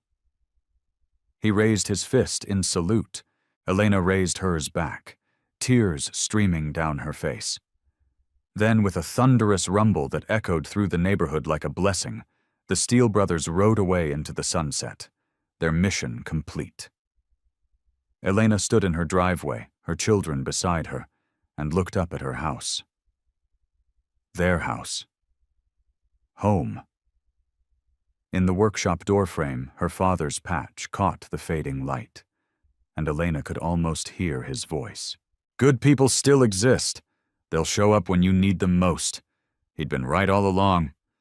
He raised his fist in salute. Elena raised hers back, tears streaming down her face. Then, with a thunderous rumble that echoed through the neighborhood like a blessing, the Steele brothers rode away into the sunset, their mission complete. Elena stood in her driveway, her children beside her, and looked up at her house. Their house. Home. In the workshop doorframe, her father's patch caught the fading light, and Elena could almost hear his voice. "Good people still exist. They'll show up when you need them most. He'd been right all along."